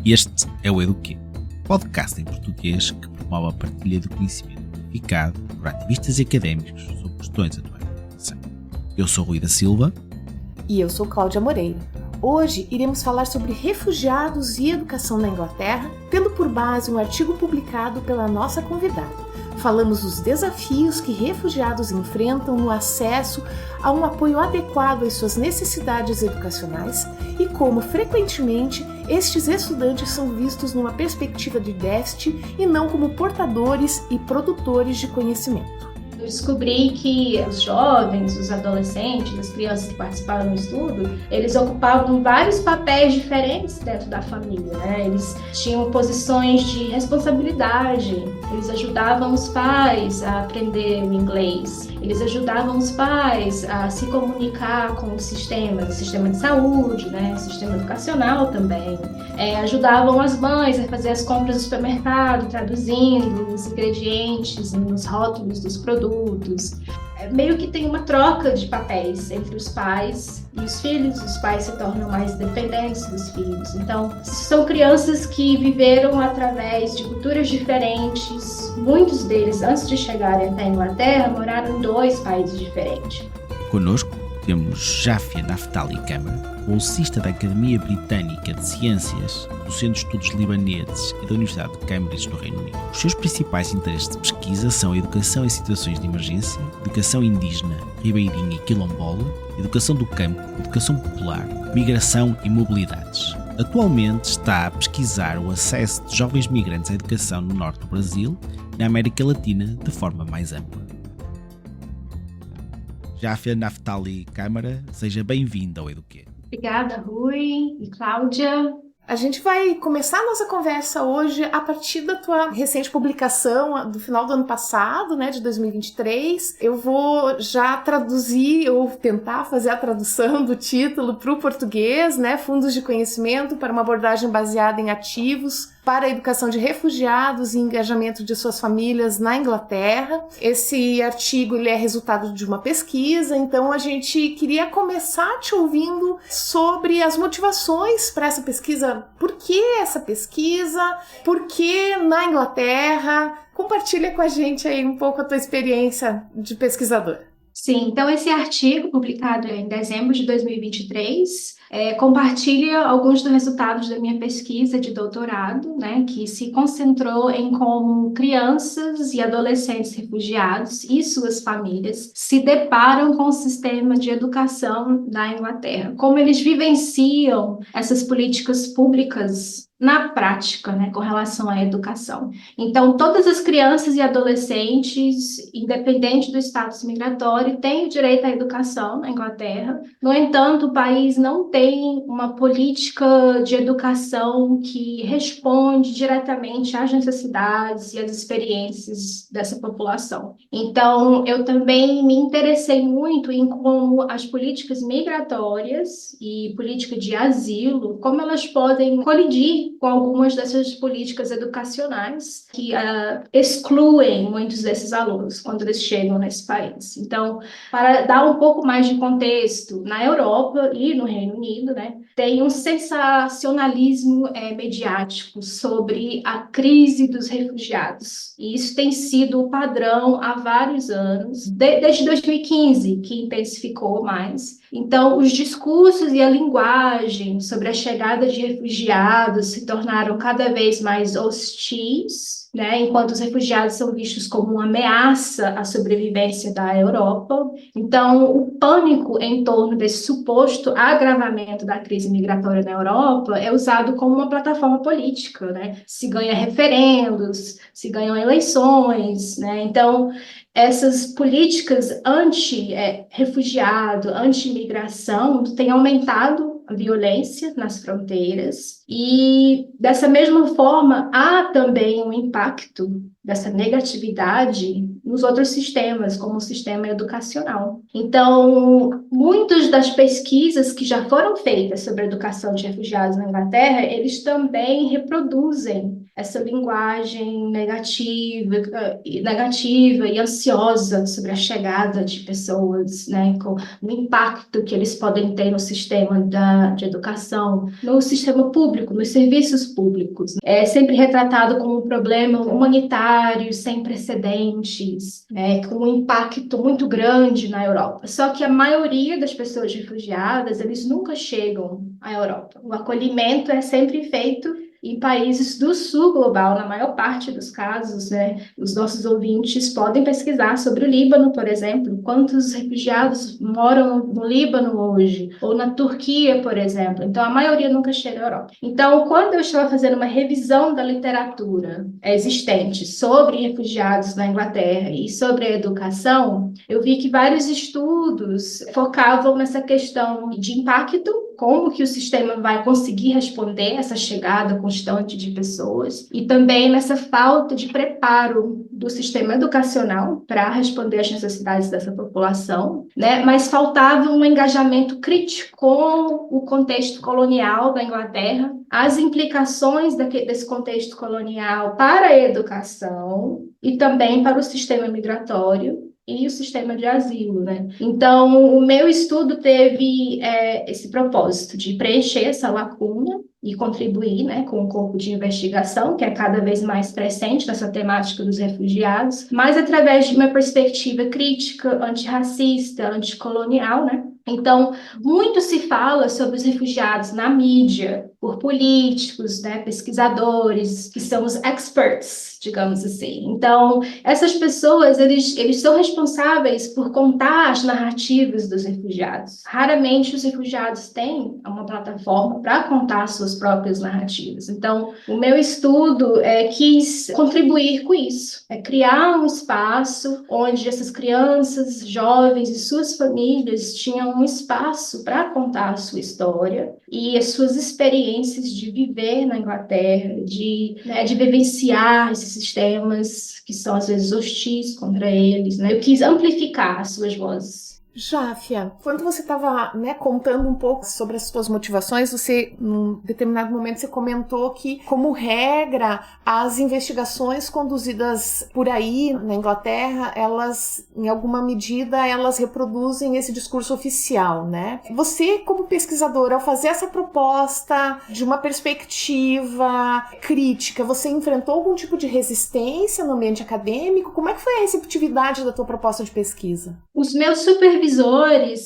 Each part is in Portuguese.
Este é o Eduquê, podcast em português que promove a partilha do conhecimento qualificado por ativistas e académicos sobre questões atuais da educação. Eu sou Rui da Silva. E eu sou Cláudia Moreira. Hoje iremos falar sobre refugiados e educação na Inglaterra, tendo por base um artigo publicado pela nossa convidada. Falamos dos desafios que refugiados enfrentam no acesso a um apoio adequado às suas necessidades educacionais e como, frequentemente, estes estudantes são vistos numa perspectiva de déficit e não como portadores e produtores de conhecimento. Eu descobri que os jovens, os adolescentes, as crianças que participaram do estudo, eles ocupavam vários papéis diferentes dentro da família, né? Eles tinham posições de responsabilidade, eles ajudavam os pais a aprender o inglês, eles ajudavam os pais a se comunicar com o sistema de saúde, né? O sistema educacional também. Ajudavam as mães a fazer as compras do supermercado, traduzindo os ingredientes nos rótulos dos produtos. Meio que tem uma troca de papéis entre os pais e os filhos. Os pais se tornam mais dependentes dos filhos. Então, são crianças que viveram através de culturas diferentes. Muitos deles, antes de chegarem até a Inglaterra, moraram em 2 países diferentes. Conosco temos Jafia Naftali Câmara, bolsista da Academia Britânica de Ciências, do Centro de Estudos Libaneses e da Universidade de Cambridge, no Reino Unido. Os seus principais interesses de pesquisa são a educação em situações de emergência, educação indígena, ribeirinha e quilombola, educação do campo, educação popular, migração e mobilidades. Atualmente está a pesquisar o acesso de jovens migrantes à educação no norte do Brasil e na América Latina de forma mais ampla. Jafia Naftali Câmara, seja bem-vinda ao Eduquê. Obrigada, Rui e Cláudia. A gente vai começar a nossa conversa hoje a partir da tua recente publicação do final do ano passado, né, de 2023. Eu vou já traduzir ou tentar fazer a tradução do título para o português, né, Fundos de Conhecimento para uma abordagem baseada em ativos para a educação de refugiados e engajamento de suas famílias na Inglaterra. Esse artigo ele é resultado de uma pesquisa, então a gente queria começar te ouvindo sobre as motivações para essa pesquisa. Por que essa pesquisa? Por que na Inglaterra? Compartilha com a gente aí um pouco a tua experiência de pesquisador. Sim, então esse artigo, publicado em dezembro de 2023, compartilha alguns dos resultados da minha pesquisa de doutorado, né, que se concentrou em como crianças e adolescentes refugiados e suas famílias se deparam com o sistema de educação da Inglaterra, como eles vivenciam essas políticas públicas na prática, né, com relação à educação. Então, todas as crianças e adolescentes, independente do status migratório, têm o direito à educação na Inglaterra. No entanto, o país não tem uma política de educação que responde diretamente às necessidades e às experiências dessa população. Então, eu também me interessei muito em como as políticas migratórias e política de asilo, como elas podem colidir com algumas dessas políticas educacionais que excluem muitos desses alunos quando eles chegam nesse país. Então, para dar um pouco mais de contexto, na Europa e no Reino Unido, né, tem um sensacionalismo mediático sobre a crise dos refugiados. E isso tem sido o padrão há vários anos, desde 2015, que intensificou mais. Então, os discursos e a linguagem sobre a chegada de refugiados se tornaram cada vez mais hostis, né, enquanto os refugiados são vistos como uma ameaça à sobrevivência da Europa. Então, o pânico em torno desse suposto agravamento da crise migratória na Europa é usado como uma plataforma política, né? Se ganha referendos, se ganham eleições, né? Então, essas políticas anti-refugiado, anti-imigração, têm aumentado a violência nas fronteiras e, dessa mesma forma, há também um impacto dessa negatividade nos outros sistemas, como o sistema educacional. Então, muitas das pesquisas que já foram feitas sobre a educação de refugiados na Inglaterra, eles também reproduzem essa linguagem negativa e ansiosa sobre a chegada de pessoas, né, com o impacto que eles podem ter no sistema de educação, no sistema público, nos serviços públicos. É sempre retratado como um problema humanitário sem precedentes, né, com um impacto muito grande na Europa. Só que a maioria das pessoas refugiadas, eles nunca chegam à Europa. O acolhimento é sempre feito em países do sul global, na maior parte dos casos, né? Os nossos ouvintes podem pesquisar sobre o Líbano, por exemplo, quantos refugiados moram no Líbano hoje, ou na Turquia, por exemplo. Então, a maioria nunca chega à Europa. Então, quando eu estava fazendo uma revisão da literatura existente sobre refugiados na Inglaterra e sobre a educação, eu vi que vários estudos focavam nessa questão de impacto, como que o sistema vai conseguir responder essa chegada constante de pessoas, e também nessa falta de preparo do sistema educacional para responder às necessidades dessa população, né? Mas faltava um engajamento crítico com o contexto colonial da Inglaterra, as implicações desse contexto colonial para a educação e também para o sistema migratório e o sistema de asilo, né? Então, o meu estudo teve esse propósito de preencher essa lacuna e contribuir, né, com o corpo de investigação, que é cada vez mais crescente nessa temática dos refugiados, mas através de uma perspectiva crítica, antirracista, anticolonial, né? Então, muito se fala sobre os refugiados na mídia, por políticos, né, pesquisadores, que são os experts, digamos assim. Então, essas pessoas, eles são responsáveis por contar as narrativas dos refugiados. Raramente os refugiados têm uma plataforma para contar suas próprias narrativas. Então, o meu estudo quis contribuir com isso, criar um espaço onde essas crianças, jovens e suas famílias tinham um espaço para contar a sua história e as suas experiências de viver na Inglaterra, de vivenciar esses sistemas que são às vezes hostis contra eles, né? Eu quis amplificar as suas vozes. Jáfia, quando você estava, né, contando um pouco sobre as suas motivações, você, num determinado momento, você comentou que, como regra, as investigações conduzidas por aí, na Inglaterra, elas, em alguma medida, elas reproduzem esse discurso oficial, né? Você, como pesquisadora, ao fazer essa proposta de uma perspectiva crítica, você enfrentou algum tipo de resistência no ambiente acadêmico? Como é que foi a receptividade da tua proposta de pesquisa? Os meus supervisores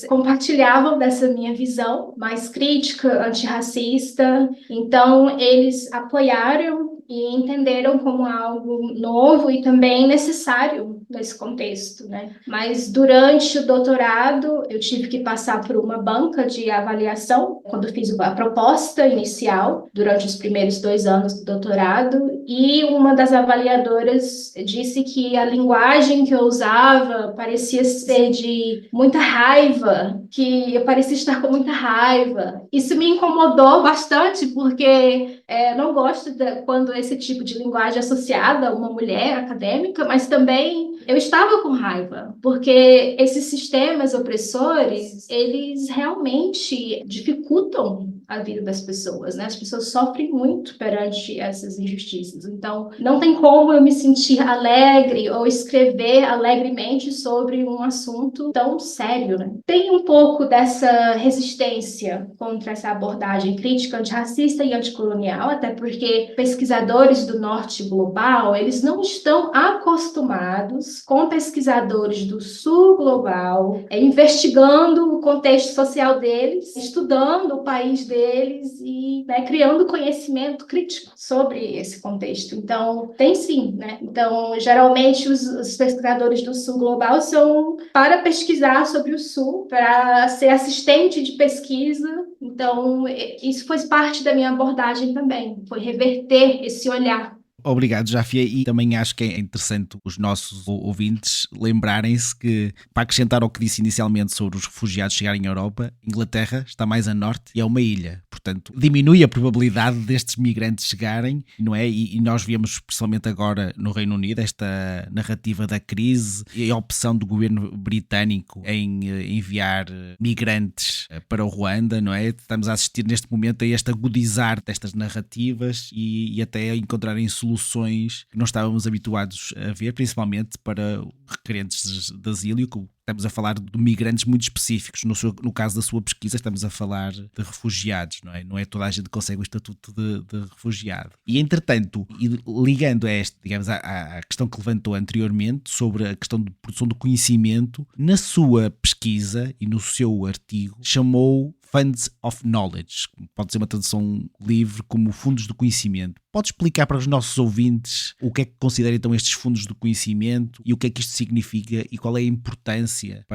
compartilhavam dessa minha visão mais crítica, antirracista, então eles apoiaram e entenderam como algo novo e também necessário nesse contexto, né? Mas durante o doutorado eu tive que passar por uma banca de avaliação quando fiz a proposta inicial, durante os primeiros 2 anos do doutorado, e uma das avaliadoras disse que a linguagem que eu usava parecia ser de muita raiva, que eu parecia estar com muita raiva. Isso me incomodou bastante, porque não gosto quando esse tipo de linguagem é associada a uma mulher acadêmica, mas também eu estava com raiva, porque esses sistemas opressores, eles realmente dificultam a vida das pessoas, né? As pessoas sofrem muito perante essas injustiças. Então, não tem como eu me sentir alegre ou escrever alegremente sobre um assunto tão sério, né? Tem um pouco dessa resistência contra essa abordagem crítica, antirracista e anticolonial, até porque pesquisadores do norte global, eles não estão acostumados com pesquisadores do sul global, investigando o contexto social deles, estudando o país deles e criando conhecimento crítico sobre esse contexto. Então, tem sim, né? Então, geralmente, os pesquisadores do sul global são para pesquisar sobre o sul, para ser assistente de pesquisa. Então, isso foi parte da minha abordagem também, foi reverter esse olhar. Obrigado, Jáfia, e também acho que é interessante os nossos ouvintes lembrarem-se que, para acrescentar ao que disse inicialmente sobre os refugiados chegarem à Europa, Inglaterra está mais a norte e é uma ilha, portanto portanto, diminui a probabilidade destes migrantes chegarem, não é? E nós vemos, principalmente agora no Reino Unido, esta narrativa da crise e a opção do governo britânico em enviar migrantes para o Ruanda, não é? Estamos a assistir neste momento a este agudizar destas narrativas e até a encontrarem soluções que não estávamos habituados a ver, principalmente para requerentes de asilo. Estamos a falar de migrantes muito específicos. No caso da sua pesquisa, estamos a falar de refugiados, não é? Não é toda a gente que consegue o estatuto de refugiado. E, entretanto, ligando a digamos, à questão que levantou anteriormente sobre a questão de produção do conhecimento, na sua pesquisa e no seu artigo, chamou Funds of Knowledge, pode ser uma tradução livre como fundos do conhecimento. Pode explicar para os nossos ouvintes o que é que considera então estes fundos do conhecimento e o que é que isto significa e qual é a importância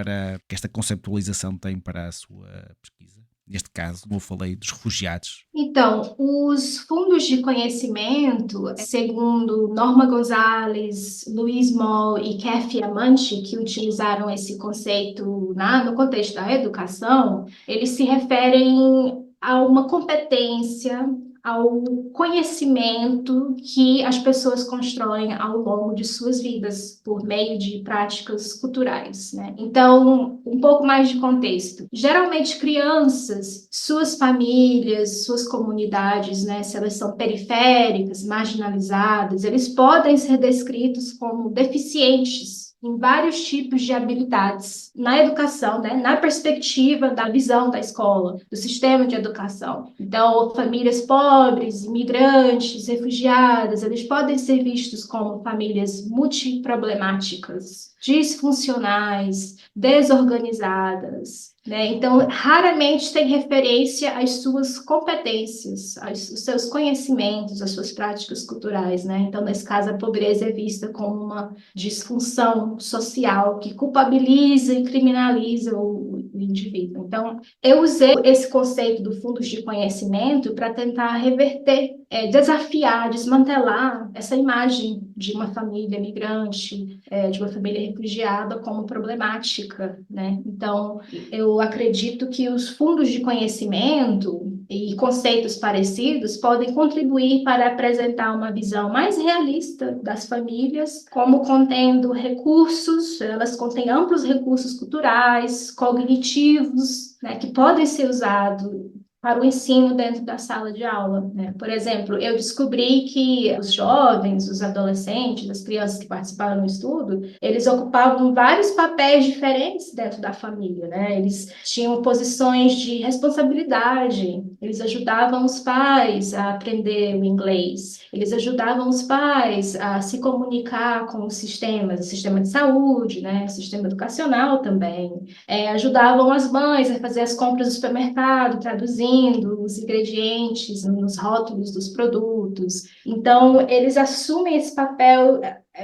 que esta conceptualização tem para a sua pesquisa? Neste caso, como eu falei, dos refugiados. Então, os fundos de conhecimento, segundo Norma Gonzalez, Luiz Moll e Kathy Amanti, que utilizaram esse conceito no contexto da educação, eles se referem a uma competência, ao conhecimento que as pessoas constroem ao longo de suas vidas, por meio de práticas culturais, né? Então, um pouco mais de contexto. Geralmente, crianças, suas famílias, suas comunidades, né, se elas são periféricas, marginalizadas, eles podem ser descritos como deficientes em vários tipos de habilidades na educação, né? Na perspectiva da visão da escola, do sistema de educação. Então, famílias pobres, imigrantes, refugiadas, eles podem ser vistos como famílias multiproblemáticas, disfuncionais, desorganizadas, né? Então, raramente tem referência às suas competências, os seus conhecimentos, às suas práticas culturais, né? Então, nesse caso, a pobreza é vista como uma disfunção social que culpabiliza e criminaliza o indivíduo. Então, eu usei esse conceito do fundos de conhecimento para tentar reverter, desafiar, desmantelar essa imagem de uma família migrante, de uma família refugiada como problemática, né? Então, eu acredito que os fundos de conhecimento e conceitos parecidos podem contribuir para apresentar uma visão mais realista das famílias, como contendo recursos, elas contêm amplos recursos culturais, cognitivos, né, que podem ser usados para o ensino dentro da sala de aula, né? Por exemplo, eu descobri que os jovens, os adolescentes, as crianças que participaram do estudo, eles ocupavam vários papéis diferentes dentro da família, né? Eles tinham posições de responsabilidade, eles ajudavam os pais a aprender o inglês, eles ajudavam os pais a se comunicar com os sistemas, o sistema de saúde, né? O sistema educacional também, ajudavam as mães a fazer as compras do supermercado, traduzindo os ingredientes nos rótulos dos produtos. Então, eles assumem esse papel,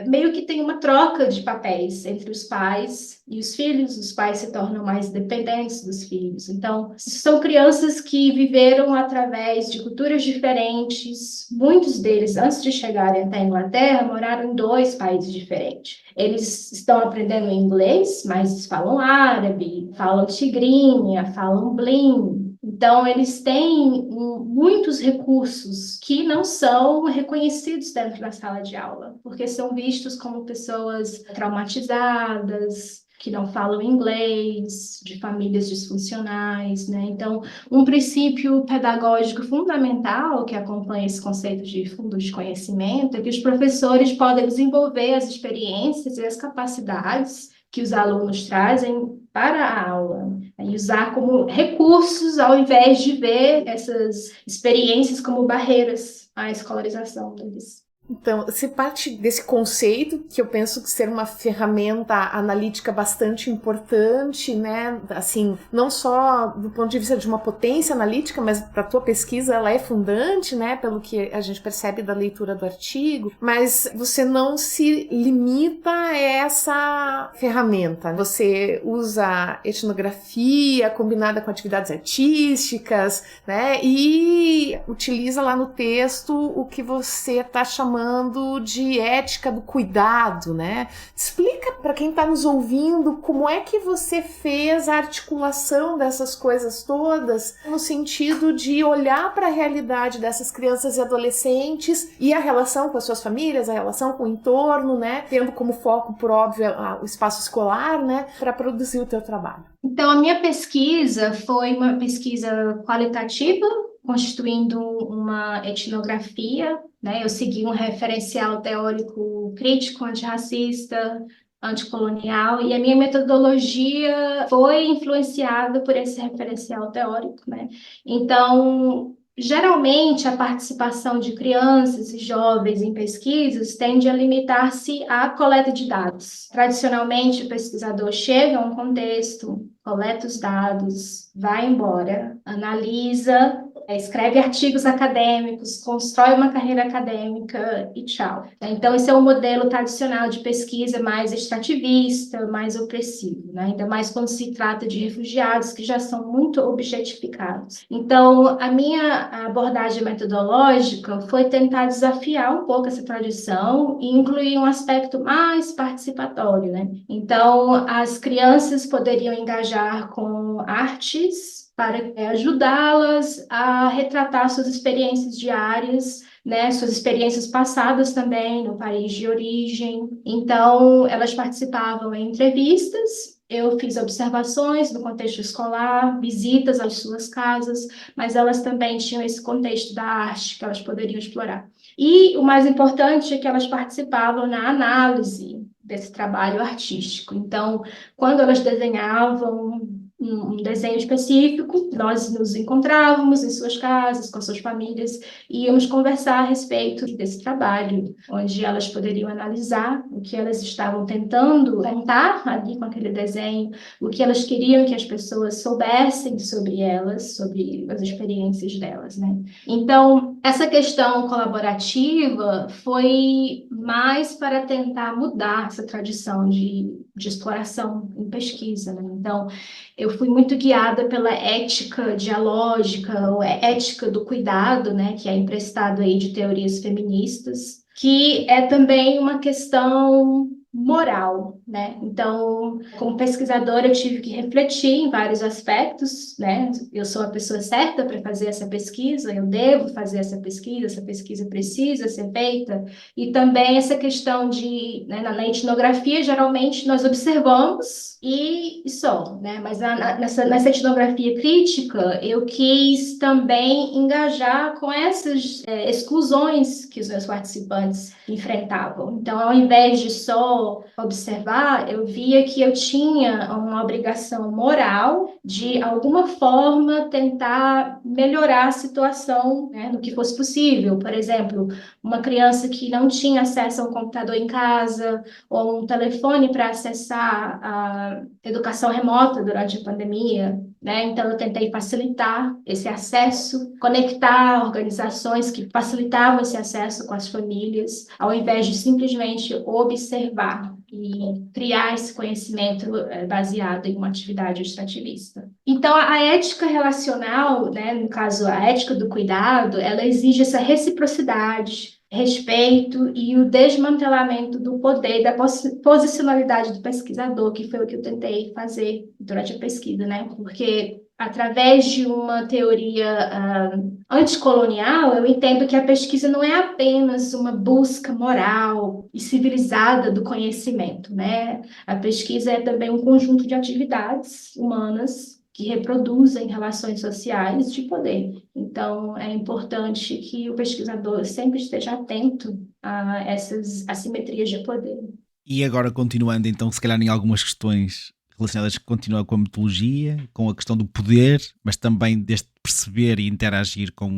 meio que tem uma troca de papéis entre os pais e os filhos. Os pais se tornam mais dependentes dos filhos. Então, são crianças que viveram através de culturas diferentes. Muitos deles, antes de chegarem até a Inglaterra, moraram em 2 países diferentes. Eles estão aprendendo inglês, mas falam árabe, falam tigrinha, falam blim. Então, eles têm muitos recursos que não são reconhecidos dentro da sala de aula, porque são vistos como pessoas traumatizadas, que não falam inglês, de famílias disfuncionais, né? Então, um princípio pedagógico fundamental que acompanha esse conceito de fundos de conhecimento é que os professores podem desenvolver as experiências e as capacidades que os alunos trazem para a aula, e usar como recursos ao invés de ver essas experiências como barreiras à escolarização deles. Então, se parte desse conceito, que eu penso que ser uma ferramenta analítica bastante importante, né, assim, não só do ponto de vista de uma potência analítica, mas para a tua pesquisa ela é fundante, né, pelo que a gente percebe da leitura do artigo, mas você não se limita a essa ferramenta. Você usa etnografia combinada com atividades artísticas, né, e utiliza lá no texto o que você está chamando chamando de ética do cuidado, né? Explica para quem está nos ouvindo como é que você fez a articulação dessas coisas todas no sentido de olhar para a realidade dessas crianças e adolescentes e a relação com as suas famílias, a relação com o entorno, né? Tendo como foco, por óbvio, o espaço escolar, né? Para produzir o teu trabalho. Então, a minha pesquisa foi uma pesquisa qualitativa, constituindo uma etnografia, né? Eu segui um referencial teórico crítico, antirracista, anticolonial, e a minha metodologia foi influenciada por esse referencial teórico, né? Então, geralmente, a participação de crianças e jovens em pesquisas tende a limitar-se à coleta de dados. Tradicionalmente, o pesquisador chega a um contexto, coleta os dados, vai embora, analisa, escreve artigos acadêmicos, constrói uma carreira acadêmica e tchau. Então, esse é um modelo tradicional de pesquisa mais extrativista, mais opressivo, né? Ainda mais quando se trata de refugiados que já são muito objetificados. Então, a minha abordagem metodológica foi tentar desafiar um pouco essa tradição e incluir um aspecto mais participatório, né? Então, as crianças poderiam engajar com artes para ajudá-las a retratar suas experiências diárias, né, suas experiências passadas também no país de origem. Então, elas participavam em entrevistas, eu fiz observações no contexto escolar, visitas às suas casas, mas elas também tinham esse contexto da arte que elas poderiam explorar. E o mais importante é que elas participavam na análise desse trabalho artístico. Então, quando elas desenhavam um desenho específico, nós nos encontrávamos em suas casas, com suas famílias, e íamos conversar a respeito desse trabalho, onde elas poderiam analisar o que elas estavam tentando contar ali com aquele desenho, o que elas queriam que as pessoas soubessem sobre elas, sobre as experiências delas, né? Então, essa questão colaborativa foi mais para tentar mudar essa tradição de exploração em pesquisa, né? Então, eu fui muito guiada pela ética dialógica, ou ética do cuidado, né, que é emprestado aí de teorias feministas, que é também uma questão moral, né? Então, como pesquisadora, eu tive que refletir em vários aspectos, né? Eu sou a pessoa certa para fazer essa pesquisa, eu devo fazer essa pesquisa precisa ser feita, e também essa questão de, né, na etnografia, geralmente nós observamos e só, né? Mas nessa etnografia crítica, eu quis também engajar com essas exclusões que os meus participantes enfrentavam. Então, ao invés de só observar, eu via que eu tinha uma obrigação moral de alguma forma tentar melhorar a situação, né, no que fosse possível. Por exemplo, uma criança que não tinha acesso a um computador em casa ou um telefone para acessar a educação remota durante a pandemia, né? Então, eu tentei facilitar esse acesso, conectar organizações que facilitavam esse acesso com as famílias, ao invés de simplesmente observar e criar esse conhecimento baseado em uma atividade extrativista. Então, a ética relacional, né, no caso, a ética do cuidado, ela exige essa reciprocidade, respeito e o desmantelamento do poder da posicionalidade do pesquisador, que foi o que eu tentei fazer durante a pesquisa, né? Porque através de uma teoria anticolonial, eu entendo que a pesquisa não é apenas uma busca moral e civilizada do conhecimento, né? A pesquisa é também um conjunto de atividades humanas que reproduzem relações sociais de poder. Então, é importante que o pesquisador sempre esteja atento a essas assimetrias de poder. E agora, continuando então, se calhar em algumas questões relacionadas continua com a metodologia, com a questão do poder, mas também deste perceber e interagir com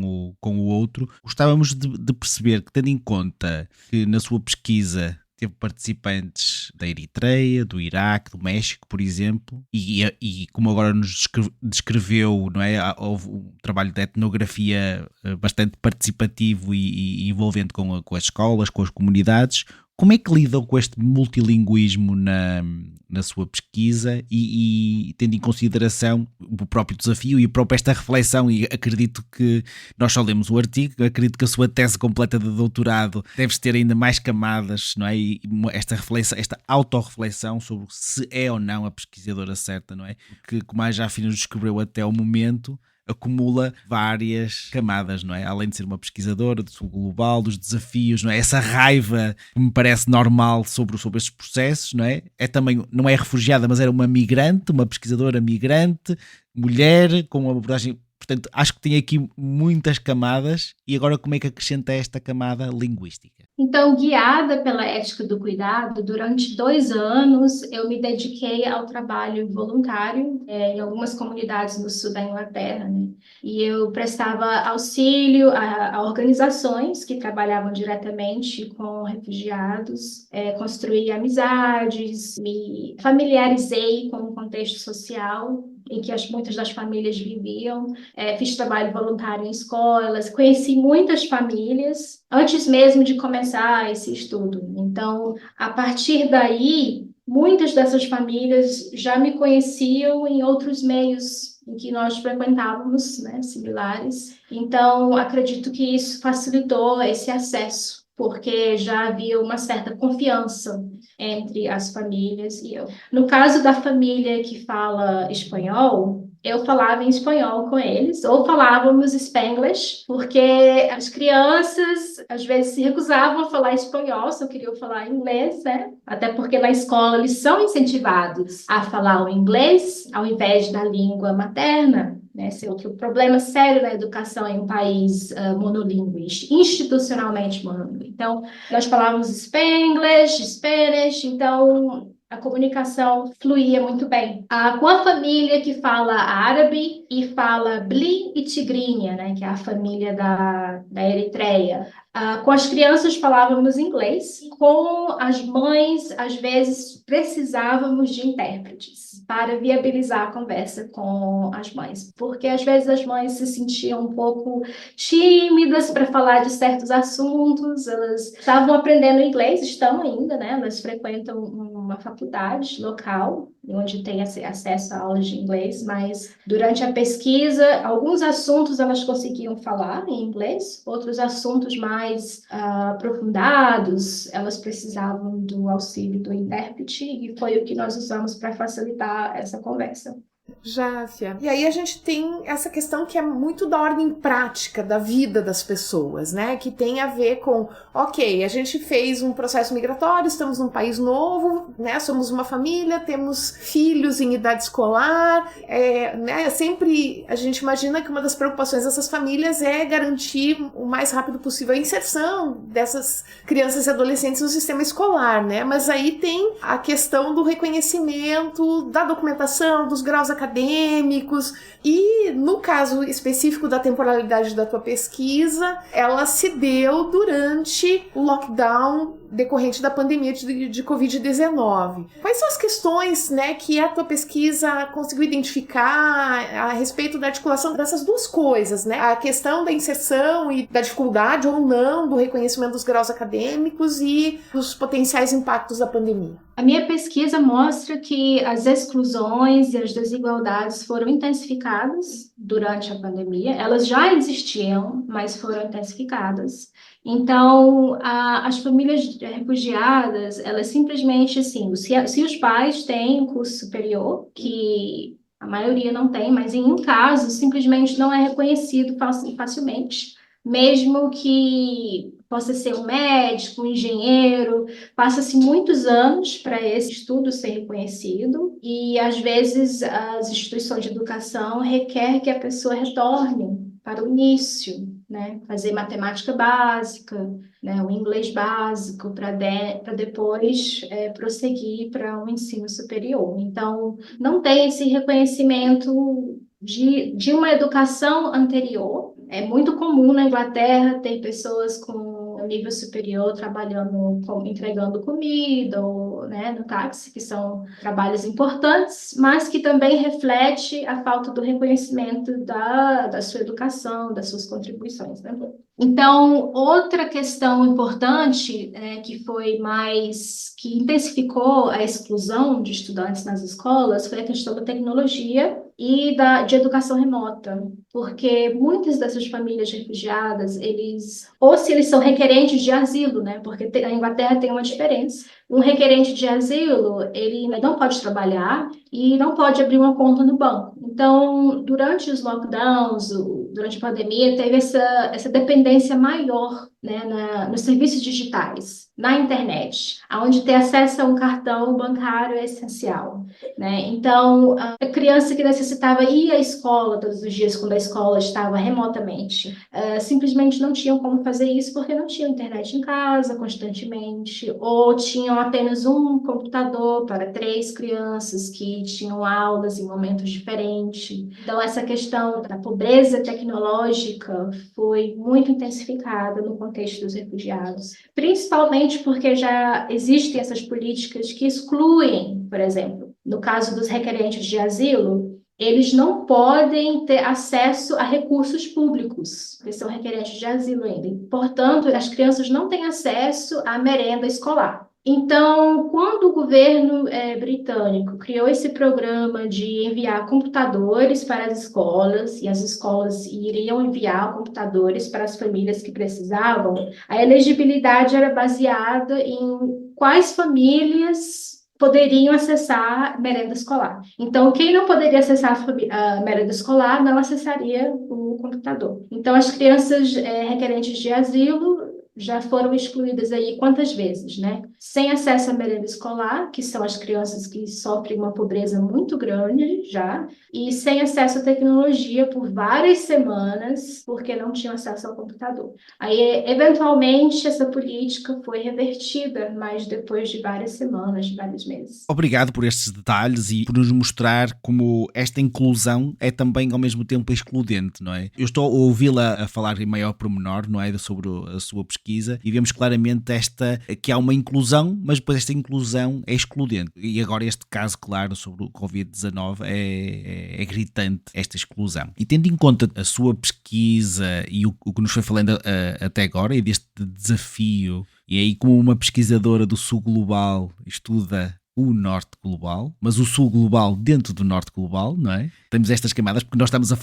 o outro, gostávamos de perceber que, tendo em conta que na sua pesquisa teve participantes da Eritreia, do Iraque, do México, por exemplo, e como agora nos descreveu, não é? Houve um trabalho de etnografia bastante participativo e envolvente com as escolas, com as comunidades. Como é que lidam com este multilinguismo na sua pesquisa e tendo em consideração o próprio desafio e a própria esta reflexão, e acredito que nós só lemos o artigo, acredito que a sua tese completa de doutorado deve ter ainda mais camadas, não é? E esta reflexão, esta autorreflexão sobre se é ou não a pesquisadora certa, não é? Porque, como a Jafina nos descobriu até o momento, acumula várias camadas, não é? Além de ser uma pesquisadora do sul global, dos desafios, não é? Essa raiva que me parece normal sobre estes processos, não é? É também, não é refugiada, mas era uma migrante, uma pesquisadora migrante, mulher, com uma abordagem... Portanto, acho que tem aqui muitas camadas. E agora como é que acrescenta esta camada linguística? Então, guiada pela ética do cuidado, durante 2 anos eu me dediquei ao trabalho voluntário em algumas comunidades no sul da Inglaterra, né? E eu prestava auxílio a organizações que trabalhavam diretamente com refugiados, construí amizades, me familiarizei com o contexto social em que muitas das famílias viviam, fiz trabalho voluntário em escolas, conheci muitas famílias antes mesmo de começar esse estudo. Então, a partir daí, muitas dessas famílias já me conheciam em outros meios em que nós frequentávamos, né, similares. Então, acredito que isso facilitou esse acesso, porque já havia uma certa confiança entre as famílias e eu. No caso da família que fala espanhol, eu falava em espanhol com eles, ou falávamos Spanglish, porque as crianças às vezes se recusavam a falar espanhol, só queriam falar inglês, né? Até porque na escola eles são incentivados a falar o inglês ao invés da língua materna. Né, que o problema sério da educação em um país monolíngue, institucionalmente monolíngue. Então, nós falávamos Spanglish, Spanish, então a comunicação fluía muito bem. Com a família que fala árabe e fala Bli e Tigrinha, né, que é a família da Eritreia. Com as crianças falávamos inglês, com as mães, às vezes, precisávamos de intérpretes para viabilizar a conversa com as mães, porque às vezes as mães se sentiam um pouco tímidas para falar de certos assuntos, elas estavam aprendendo inglês, estão ainda, né? Elas frequentam uma faculdade local, onde tem acesso a aulas de inglês, mas durante a pesquisa, alguns assuntos elas conseguiam falar em inglês, outros assuntos mais aprofundados, elas precisavam do auxílio do intérprete, e foi o que nós usamos para facilitar essa conversa. Jáfia. E aí a gente tem essa questão que é muito da ordem prática da vida das pessoas, né? Que tem a ver com, ok, a gente fez um processo migratório, estamos num país novo, né? Somos uma família, temos filhos em idade escolar, né? Sempre a gente imagina que uma das preocupações dessas famílias é garantir o mais rápido possível a inserção dessas crianças e adolescentes no sistema escolar, né? Mas aí tem a questão do reconhecimento, da documentação, dos graus acadêmicos, e no caso específico da temporalidade da tua pesquisa, ela se deu durante o lockdown decorrente da pandemia de Covid-19. Quais são as questões, né, que a tua pesquisa conseguiu identificar a respeito da articulação dessas duas coisas, né? A questão da inserção e da dificuldade ou não do reconhecimento dos graus acadêmicos e dos potenciais impactos da pandemia. A minha pesquisa mostra que as exclusões e as desigualdades foram intensificadas durante a pandemia. Elas já existiam, mas foram intensificadas. Então, as famílias refugiadas, elas simplesmente, assim, se os pais têm curso superior, que a maioria não tem, mas em um caso, simplesmente não é reconhecido facilmente, mesmo que possa ser um médico, um engenheiro, passa-se muitos anos para esse estudo ser reconhecido e, às vezes, as instituições de educação requerem que a pessoa retorne para o início, né? Fazer matemática básica, né? O inglês básico, para depois prosseguir para um ensino superior. Então, não tem esse reconhecimento de uma educação anterior, É muito comum na Inglaterra ter pessoas com nível superior trabalhando, entregando comida ou, né, no táxi, que são trabalhos importantes, mas que também reflete a falta do reconhecimento da sua educação, das suas contribuições, né? Então, outra questão importante, que intensificou a exclusão de estudantes nas escolas foi a questão da tecnologia e de educação remota, porque muitas dessas famílias refugiadas, ou se eles são requerentes de asilo, né? Porque a Inglaterra tem uma diferença. Um requerente de asilo, ele não pode trabalhar e não pode abrir uma conta no banco. Então, durante os lockdowns, durante a pandemia, teve essa dependência maior, né, nos serviços digitais, na internet, onde ter acesso a um cartão bancário é essencial, né? Então, a criança que necessitava ir à escola todos os dias, quando a escola estava remotamente, simplesmente não tinham como fazer isso porque não tinham internet em casa constantemente, ou tinham apenas um computador para 3 crianças que tinham aulas em momentos diferentes. Então, essa questão da pobreza tecnológica foi muito intensificada no contexto dos refugiados, principalmente porque já existem essas políticas que excluem, por exemplo, no caso dos requerentes de asilo, eles não podem ter acesso a recursos públicos, porque são requerentes de asilo ainda. Portanto, as crianças não têm acesso à merenda escolar. Então, quando o governo britânico criou esse programa de enviar computadores para as escolas, e as escolas iriam enviar computadores para as famílias que precisavam, a elegibilidade era baseada em quais famílias poderiam acessar merenda escolar. Então, quem não poderia acessar a merenda escolar não acessaria o computador. Então, as crianças requerentes de asilo já foram excluídas aí quantas vezes, né? Sem acesso à merenda escolar, que são as crianças que sofrem uma pobreza muito grande já, e sem acesso à tecnologia por várias semanas, porque não tinham acesso ao computador. Aí, eventualmente, essa política foi revertida, mas depois de várias semanas, de vários meses. Obrigado por estes detalhes e por nos mostrar como esta inclusão é também ao mesmo tempo excludente, não é? Eu estou a ouvi-la a falar em maior pormenor, não é? Sobre a sua pesquisa e vemos claramente que há uma inclusão, mas depois esta inclusão é excludente. E agora este caso, claro, sobre o Covid-19 é gritante, esta exclusão. E tendo em conta a sua pesquisa e o que nos foi falando até agora e deste desafio, e aí como uma pesquisadora do Sul Global estuda o Norte Global, mas o Sul Global dentro do Norte Global, não é? Temos estas camadas, porque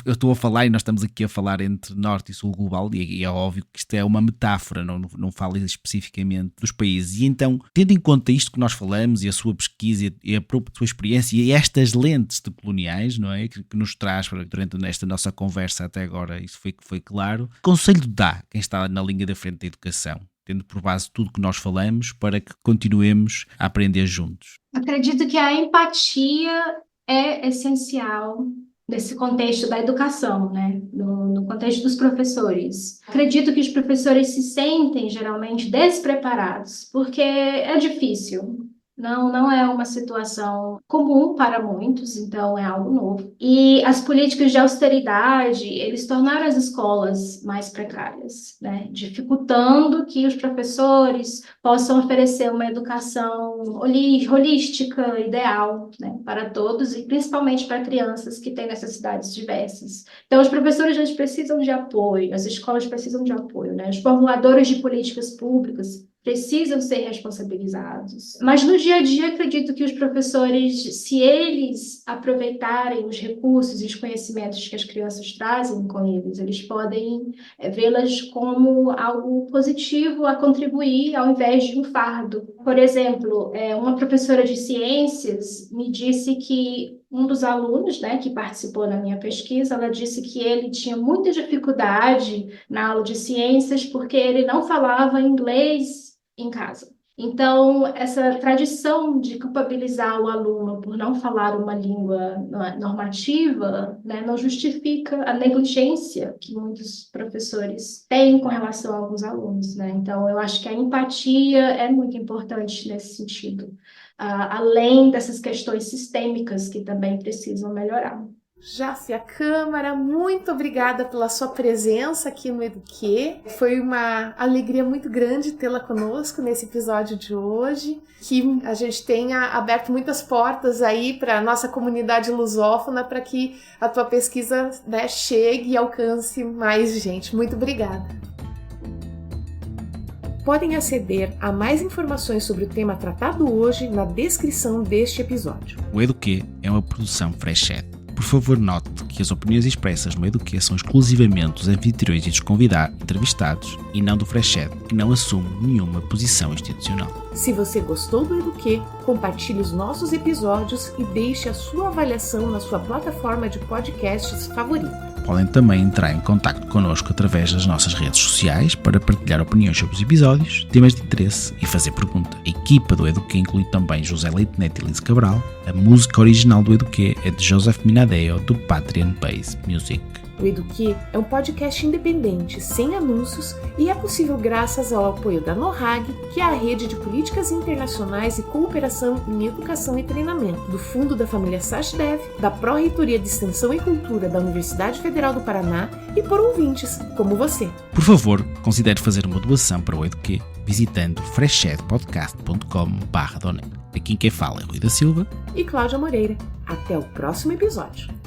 eu estou a falar e nós estamos aqui a falar entre Norte e Sul Global e é óbvio que isto é uma metáfora, não fala especificamente dos países. E então, tendo em conta isto que nós falamos e a sua pesquisa e a própria sua experiência e estas lentes de coloniais, não é? Que nos traz durante esta nossa conversa até agora, isso foi claro. Que conselho dá quem está na linha da frente da educação, tendo por base tudo que nós falamos, para que continuemos a aprender juntos? Acredito que a empatia é essencial nesse contexto da educação, né? No contexto dos professores. Acredito que os professores se sentem geralmente despreparados, porque é difícil. Não é uma situação comum para muitos, então é algo novo. E as políticas de austeridade, eles tornaram as escolas mais precárias, né? Dificultando que os professores possam oferecer uma educação holística, ideal, né? Para todos e principalmente para crianças que têm necessidades diversas. Então, os professores eles precisam de apoio, as escolas precisam de apoio, né? Os formuladores de políticas públicas precisam ser responsabilizados. Mas no dia a dia, acredito que os professores, se eles aproveitarem os recursos e os conhecimentos que as crianças trazem com eles podem vê-las como algo positivo a contribuir ao invés de um fardo. Por exemplo, uma professora de ciências me disse que um dos alunos, né, que participou da minha pesquisa, ela disse que ele tinha muita dificuldade na aula de ciências porque ele não falava inglês em casa. Então, essa tradição de culpabilizar o aluno por não falar uma língua normativa, né, não justifica a negligência que muitos professores têm com relação a alguns alunos, né? Então, eu acho que a empatia é muito importante nesse sentido, além dessas questões sistêmicas que também precisam melhorar. Jáfia Câmara, muito obrigada pela sua presença aqui no Eduquê. Foi uma alegria muito grande tê-la conosco nesse episódio de hoje. Que a gente tenha aberto muitas portas aí para a nossa comunidade lusófona para que a tua pesquisa, né, chegue e alcance mais gente. Muito obrigada. Podem aceder a mais informações sobre o tema tratado hoje na descrição deste episódio. O Eduquê é uma produção Freshed. Por favor, note que as opiniões expressas no Eduquê são exclusivamente dos anfitriões e dos convidados entrevistados e não do Freshed, que não assume nenhuma posição institucional. Se você gostou do Eduquê, compartilhe os nossos episódios e deixe a sua avaliação na sua plataforma de podcasts favorita. Podem também entrar em contato connosco através das nossas redes sociais para partilhar opiniões sobre os episódios, temas de interesse e fazer pergunta. A equipa do Eduquê inclui também José Leite Neto e Liz Cabral. A música original do Eduquê é de Joseph Minadeo, do Patreon Base Music. O Eduquê é um podcast independente, sem anúncios, e é possível graças ao apoio da NORAG, que é a Rede de Políticas Internacionais e Cooperação em Educação e Treinamento, do Fundo da Família Sachdev, da Pró-Reitoria de Extensão e Cultura da Universidade Federal do Paraná e por ouvintes, como você. Por favor, considere fazer uma doação para o Eduquê visitando freshedpodcast.com/donate. Aqui quem fala é Rui da Silva e Cláudia Moreira. Até o próximo episódio.